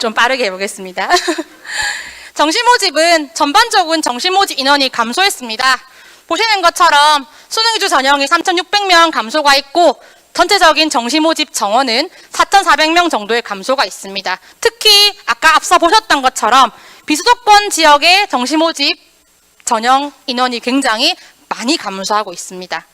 좀 빠르게 해보겠습니다. 정시 모집은 전반적인 정시 모집 인원이 감소했습니다. 보시는 것처럼 수능 위주 전형이 3,600명 감소가 있고 전체적인 정시 모집 정원은 4,400명 정도의 감소가 있습니다. 특히 아까 앞서 보셨던 것처럼 비수도권 지역의 정시 모집 전형 인원이 굉장히 많이 감소하고 있습니다.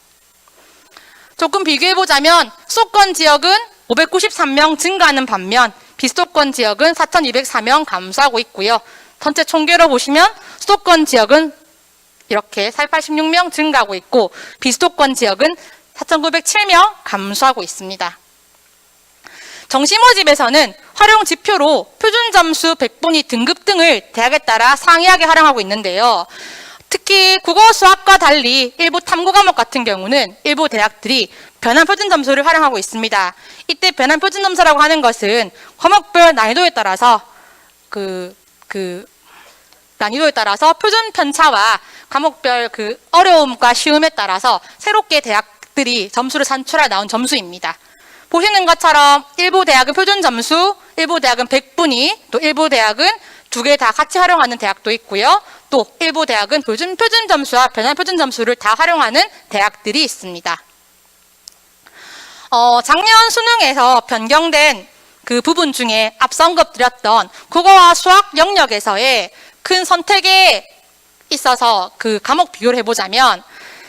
조금 비교해보자면 수도권 지역은 593명 증가하는 반면 비수도권 지역은 4,204명 감소하고 있고요. 전체 총계로 보시면 수도권 지역은 이렇게 486명 증가하고 있고 비수도권 지역은 4,907명 감소하고 있습니다. 정시 모집에서는 활용 지표로 표준 점수 100분위 등급 등을 대학에 따라 상이하게 활용하고 있는데요. 특히 국어, 수학과 달리 일부 탐구 과목 같은 경우는 일부 대학들이 변환 표준 점수를 활용하고 있습니다. 이때 변환 표준 점수라고 하는 것은 과목별 난이도에 따라서 난이도에 따라서 표준 편차와 과목별 어려움과 쉬움에 따라서 새롭게 대학들이 점수를 산출해 나온 점수입니다. 보시는 것처럼 일부 대학은 표준 점수, 일부 대학은 100분위, 또 일부 대학은 두 개 다 같이 활용하는 대학도 있고요. 또 일부 대학은 표준 점수와 변환 표준 점수를 다 활용하는 대학들이 있습니다. 작년 수능에서 변경된 그 부분 중에 앞서 언급드렸던 국어와 수학 영역에서의 큰 선택에 있어서 그 과목 비교를 해보자면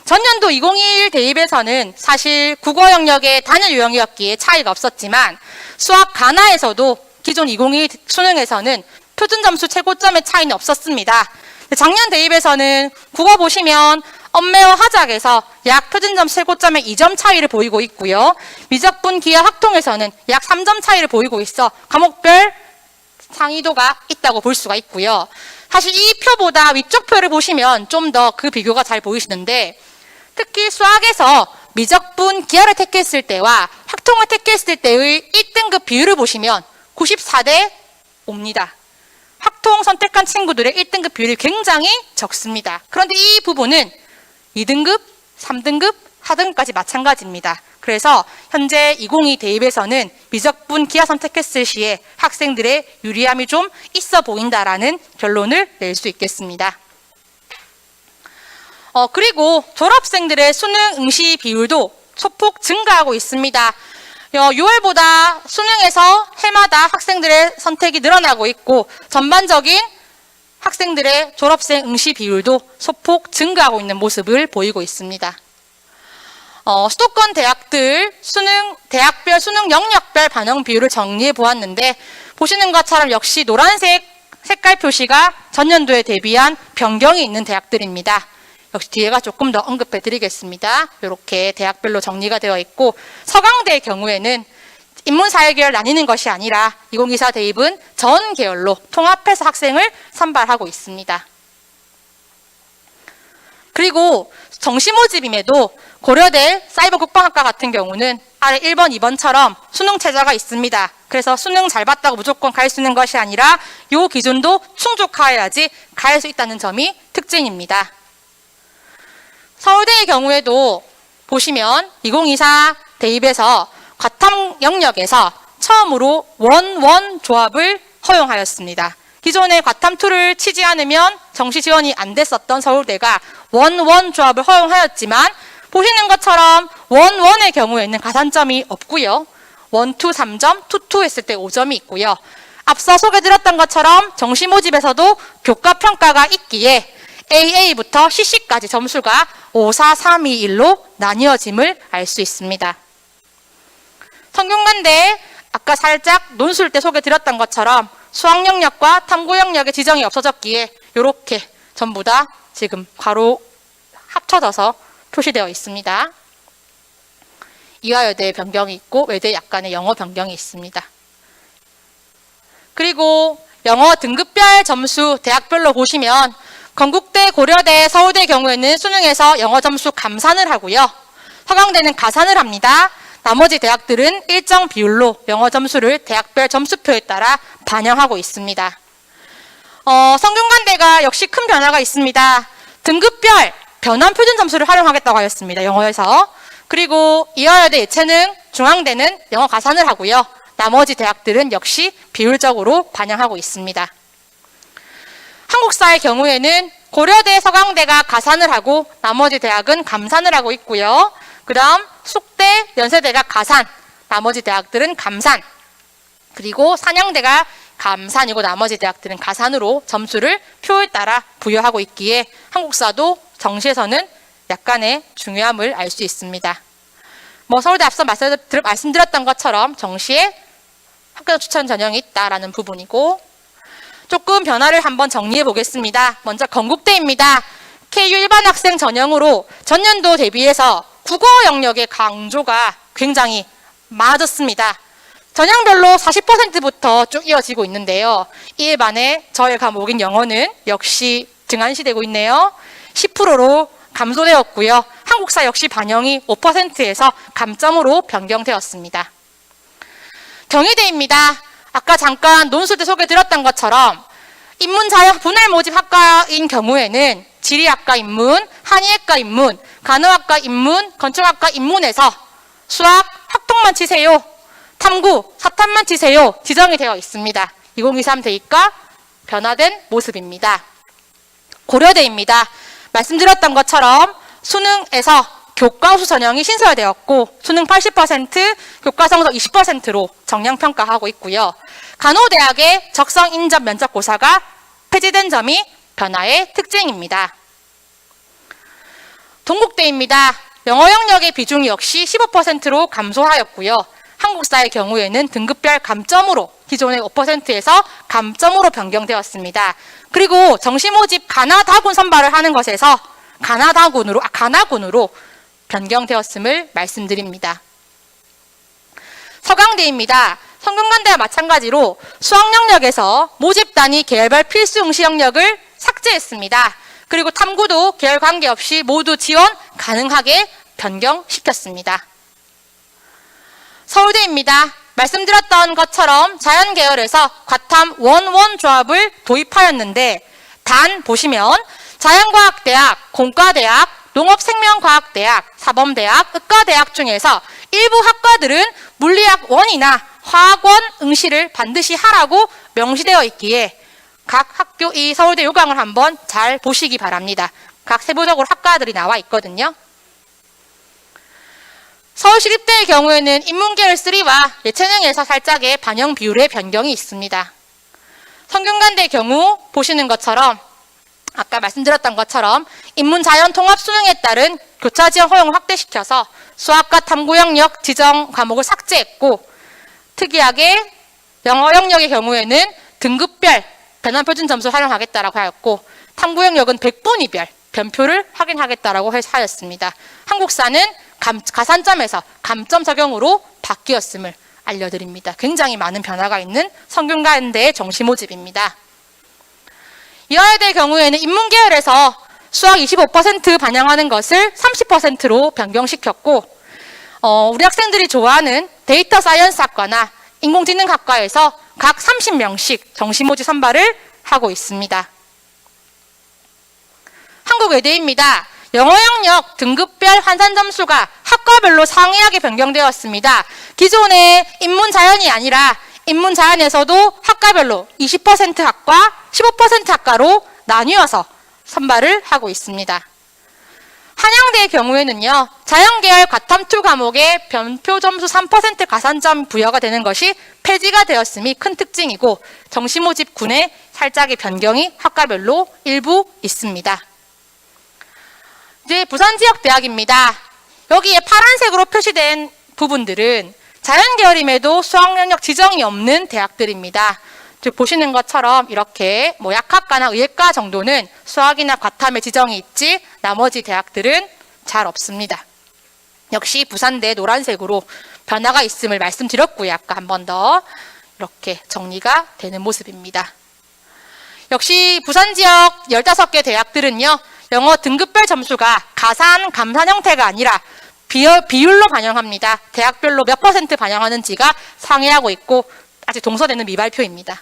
전년도 2021 대입에서는 사실 국어 영역의 단일 유형이었기에 차이가 없었지만 수학 가나에서도 기존 2021 수능에서는 표준 점수 최고점의 차이는 없었습니다. 작년 대입에서는 국어 보시면 언매와 하작에서 약 표준 점수 최고점의 2점 차이를 보이고 있고요. 미적분, 기하, 학통에서는 약 3점 차이를 보이고 있어 과목별 상이도가 있다고 볼 수가 있고요. 사실 이 표보다 위쪽 표를 보시면 좀 더 그 비교가 잘 보이시는데 특히 수학에서 미적분, 기하를 택했을 때와 학통을 택했을 때의 1등급 비율을 보시면 94대 5입니다. 학통 선택한 친구들의 1등급 비율이 굉장히 적습니다. 그런데 이 부분은 2등급, 3등급, 4등급까지 마찬가지입니다. 그래서 현재 2022 대입에서는 미적분, 기하 선택했을 시에 학생들의 유리함이 좀 있어 보인다라는 결론을 낼 수 있겠습니다. 그리고 졸업생들의 수능 응시 비율도 소폭 증가하고 있습니다. 6월보다 수능에서 해마다 학생들의 선택이 늘어나고 있고 전반적인 학생들의 졸업생 응시 비율도 소폭 증가하고 있는 모습을 보이고 있습니다. 수도권 대학들 대학별 수능 영역별 반영 비율을 정리해 보았는데 보시는 것처럼 역시 노란색 색깔 표시가 전년도에 대비한 변경이 있는 대학들입니다. 역시 뒤에가 조금 더 언급해 드리겠습니다. 이렇게 대학별로 정리가 되어 있고 서강대의 경우에는 인문사회계열 나뉘는 것이 아니라 2024 대입은 전 계열로 통합해서 학생을 선발하고 있습니다. 그리고 정시 모집임에도 고려대 사이버 국방학과 같은 경우는 아래 1번, 2번처럼 수능 최저가 있습니다. 그래서 수능 잘 봤다고 무조건 갈 수 있는 것이 아니라 이 기준도 충족하여야지 갈 수 있다는 점이 특징입니다. 서울대의 경우에도 보시면 2024 대입에서 과탐 영역에서 처음으로 원 조합을 허용하였습니다. 기존에 과탐 2를 치지 않으면 정시 지원이 안 됐었던 서울대가 원 조합을 허용하였지만 보시는 것처럼 원의 경우에는 가산점이 없고요. 1, 2, 3점, 2 했을 때 5점이 있고요. 앞서 소개드렸던 것처럼 정시 모집에서도 교과 평가가 있기에 AA부터 CC까지 점수가 5, 4, 3, 2, 1로 나뉘어짐을 알 수 있습니다. 성균관대 아까 살짝 논술 때 소개드렸던 것처럼 수학 영역과 탐구 영역의 지정이 없어졌기에 이렇게 전부 다 지금 괄호 합쳐져서 표시되어 있습니다. 이화여대의 변경이 있고 외대 약간의 영어 변경이 있습니다. 그리고 영어 등급별 점수 대학별로 보시면 건국대, 고려대, 서울대의 경우에는 수능에서 영어 점수 감산을 하고요. 서강대는 가산을 합니다. 나머지 대학들은 일정 비율로 영어 점수를 대학별 점수표에 따라 반영하고 있습니다. 성균관대가 역시 큰 변화가 있습니다. 등급별 변환 표준 점수를 활용하겠다고 하였습니다. 영어에서. 그리고 이화여대 예체능, 중앙대는 영어 가산을 하고요. 나머지 대학들은 역시 비율적으로 반영하고 있습니다. 한국사의 경우에는 고려대, 서강대가 가산을 하고 나머지 대학은 감산을 하고 있고요. 그 다음 숙대, 연세대가 가산, 나머지 대학들은 감산, 그리고 산양대가 감산이고 나머지 대학들은 가산으로 점수를 표에 따라 부여하고 있기에 한국사도 정시에서는 약간의 중요함을 알 수 있습니다. 서울대 앞서 말씀드렸던 것처럼 정시에 학교 추천 전형이 있다라는 부분이고, 조금 변화를 한번 정리해 보겠습니다. 먼저 건국대입니다. KU 일반 학생 전형으로 전년도 대비해서 국어 영역의 강조가 굉장히 많아졌습니다. 전형별로 40%부터 쭉 이어지고 있는데요. 이에 반해 저의 과목인 영어는 역시 등한시되고 있네요. 10%로 감소되었고요. 한국사 역시 반영이 5%에서 감점으로 변경되었습니다. 경희대입니다. 아까 잠깐 논술 때 소개드렸던 것처럼 인문자연 분할 모집 학과인 경우에는 지리학과 인문, 한의학과 인문, 간호학과 인문, 건축학과 인문에서 수학, 학통만 치세요, 탐구, 사탐만 치세요 지정이 되어 있습니다. 2023 대입과 변화된 모습입니다. 고려대입니다. 말씀드렸던 것처럼 수능에서 교과수 전형이 신설되었고 수능 80%, 교과 성적 20%로 정량평가하고 있고요. 간호대학의 적성 인접 면접고사가 폐지된 점이 변화의 특징입니다. 동국대입니다. 영어 영역의 비중이 역시 15%로 감소하였고요. 한국사의 경우에는 등급별 감점으로 기존의 5%에서 감점으로 변경되었습니다. 그리고 정시 모집 가나다군 선발을 하는 것에서 가나군으로 변경되었음을 말씀드립니다. 서강대입니다. 성균관대와 마찬가지로 수학 영역에서 모집 단위 계열별 필수 응시 영역을 삭제했습니다. 그리고 탐구도 계열 관계없이 모두 지원 가능하게 변경시켰습니다. 서울대입니다. 말씀드렸던 것처럼 자연계열에서 과탐 원원 조합을 도입하였는데 단 보시면 자연과학대학, 공과대학, 농업생명과학대학, 사범대학, 의과대학 중에서 일부 학과들은 물리학 원이나 화학원 응시를 반드시 하라고 명시되어 있기에 각 학교 이 서울대 요강을 한번 잘 보시기 바랍니다. 각 세부적으로 학과들이 나와 있거든요. 서울시립대의 경우에는 인문계열 3와 예체능에서 살짝의 반영 비율의 변경이 있습니다. 성균관대의 경우 보시는 것처럼 아까 말씀드렸던 것처럼 인문자연 통합 수능에 따른 교차 지원 허용을 확대시켜서 수학과 탐구 영역 지정 과목을 삭제했고, 특이하게 영어 영역의 경우에는 등급별 변환 표준 점수를 활용하겠다라고 하였고, 탐구 영역은 100분위별 변표를 확인하겠다라고 하였습니다. 한국사는 가산점에서 감점 적용으로 바뀌었음을 알려드립니다. 굉장히 많은 변화가 있는 성균관대의 정시 모집입니다. 이화여대의 경우에는 인문계열에서 수학 25% 반영하는 것을 30%로 변경시켰고, 우리 학생들이 좋아하는 데이터 사이언스 학과나 인공지능학과에서 각 30명씩 정시 모집 선발을 하고 있습니다. 한국외대입니다. 영어 영역 등급별 환산 점수가 학과별로 상이하게 변경되었습니다. 기존의 인문자연이 아니라 인문자연에서도 학과별로 20% 학과, 15% 학과로 나뉘어서 선발을 하고 있습니다. 한양대의 경우에는요, 자연계열 과탐2 과목의 변표 점수 3% 가산점 부여가 되는 것이 폐지가 되었음이 큰 특징이고, 정시 모집 군의 살짝의 변경이 학과별로 일부 있습니다. 이제 부산지역대학입니다. 여기에 파란색으로 표시된 부분들은 자연계열임에도 수학 영역 지정이 없는 대학들입니다. 즉 보시는 것처럼 이렇게 약학과나 의예과 정도는 수학이나 과탐의 지정이 있지 나머지 대학들은 잘 없습니다. 역시 부산대 노란색으로 변화가 있음을 말씀드렸고요. 아까 한 번 더 이렇게 정리가 되는 모습입니다. 역시 부산 지역 15개 대학들은요, 영어 등급별 점수가 가산, 감산 형태가 아니라 비율로 반영합니다. 대학별로 몇 % 반영하는지가 상이하고 있고 아직 동서대는 미발표입니다.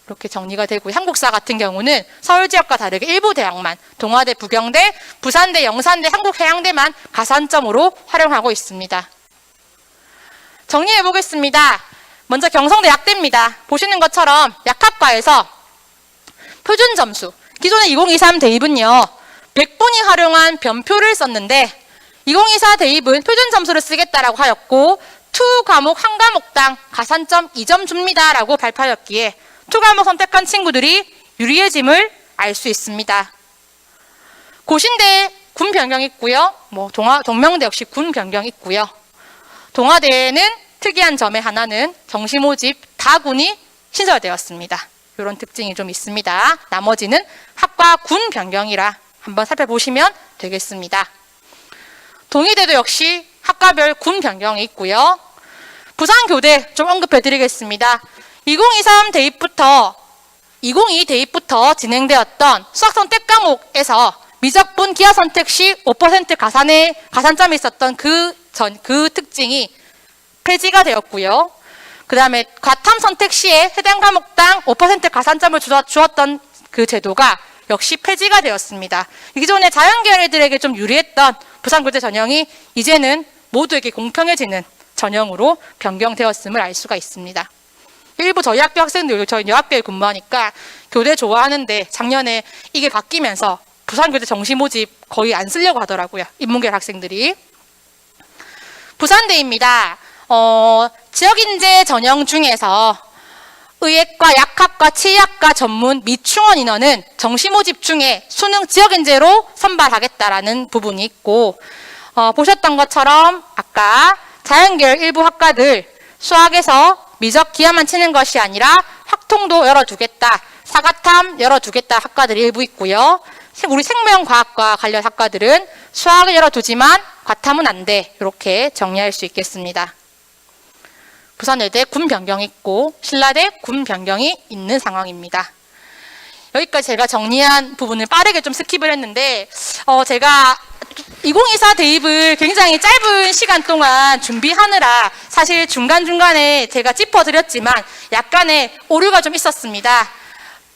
이렇게 정리가 되고, 한국사 같은 경우는 서울 지역과 다르게 일부 대학만, 동아대, 부경대, 부산대, 영산대, 한국해양대만 가산점으로 활용하고 있습니다. 정리해 보겠습니다. 먼저 경성대 약대입니다. 보시는 것처럼 약학과에서 표준 점수, 기존의 2023 대입은요 100분이 활용한 변표를 썼는데 2024 대입은 표준 점수를 쓰겠다라고 하였고 2 과목 한 과목당 가산점 2점 줍니다라고 발표하였기에 2 과목 선택한 친구들이 유리해짐을 알 수 있습니다. 고신대 군 변경 있고요. 동명대 역시 군 변경 있고요. 동아대에는 특이한 점의 하나는 정시 모집 다군이 신설되었습니다. 이런 특징이 좀 있습니다. 나머지는 학과 군 변경이라 한번 살펴보시면 되겠습니다. 동의대도 역시 학과별 군 변경이 있고요. 부산교대 좀 언급해 드리겠습니다. 2023 대입부터 2022 대입부터 진행되었던 수학 선택 과목에서 미적분 기하 선택 시 5% 가산점이 있었던 그 특징이 폐지가 되었고요. 그 다음에 과탐 선택 시에 해당 과목당 5% 가산점을 주었던 그 제도가 역시 폐지가 되었습니다. 기존의 자연계열 애들에게 좀 유리했던 부산교대 전형이 이제는 모두에게 공평해지는 전형으로 변경되었음을 알 수가 있습니다. 일부 저희 학교 학생들, 저희 여학교에 근무하니까 교대 좋아하는데 작년에 이게 바뀌면서 부산교대 정시 모집 거의 안 쓰려고 하더라고요. 인문계열 학생들이. 부산대입니다. 지역인재 전형 중에서 의예과, 약학과, 치의학과 전문 미충원 인원은 정시 모집 중에 수능 지역인재로 선발하겠다라는 부분이 있고 보셨던 것처럼 아까 자연계열 일부 학과들 수학에서 미적 기하만 치는 것이 아니라 확통도 열어두겠다, 사과탐 열어두겠다 학과들이 일부 있고요. 우리 생명과학과 관련 학과들은 수학을 열어두지만 과탐은 안 돼. 이렇게 정리할 수 있겠습니다. 부산여대 군 변경이 있고 신라대 군 변경이 있는 상황입니다. 여기까지 제가 정리한 부분을 빠르게 좀 스킵을 했는데 제가 2024 대입을 굉장히 짧은 시간 동안 준비하느라 사실 중간중간에 제가 짚어드렸지만 약간의 오류가 좀 있었습니다.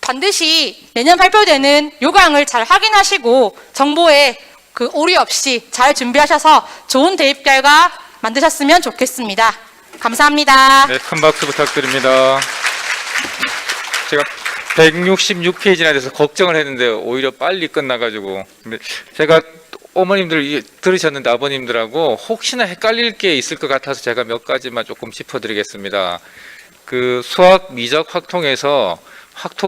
반드시 내년 발표되는 요강을 잘 확인하시고 정보에 그 오류 없이 잘 준비하셔서 좋은 대입 결과 만드셨으면 좋겠습니다. 감사합니다. 네, 큰 박수 부탁드립니다. 제가 166페이지나 돼서 걱정을 했는데 오히려 빨리 끝나가지고 근데 제가 어머님들 들으셨는데 아버님들하고 혹시나 헷갈릴 게 있을 것 같아서 제가 몇 가지만 조금 짚어드리겠습니다. 그 수학 미적 확통에서 확통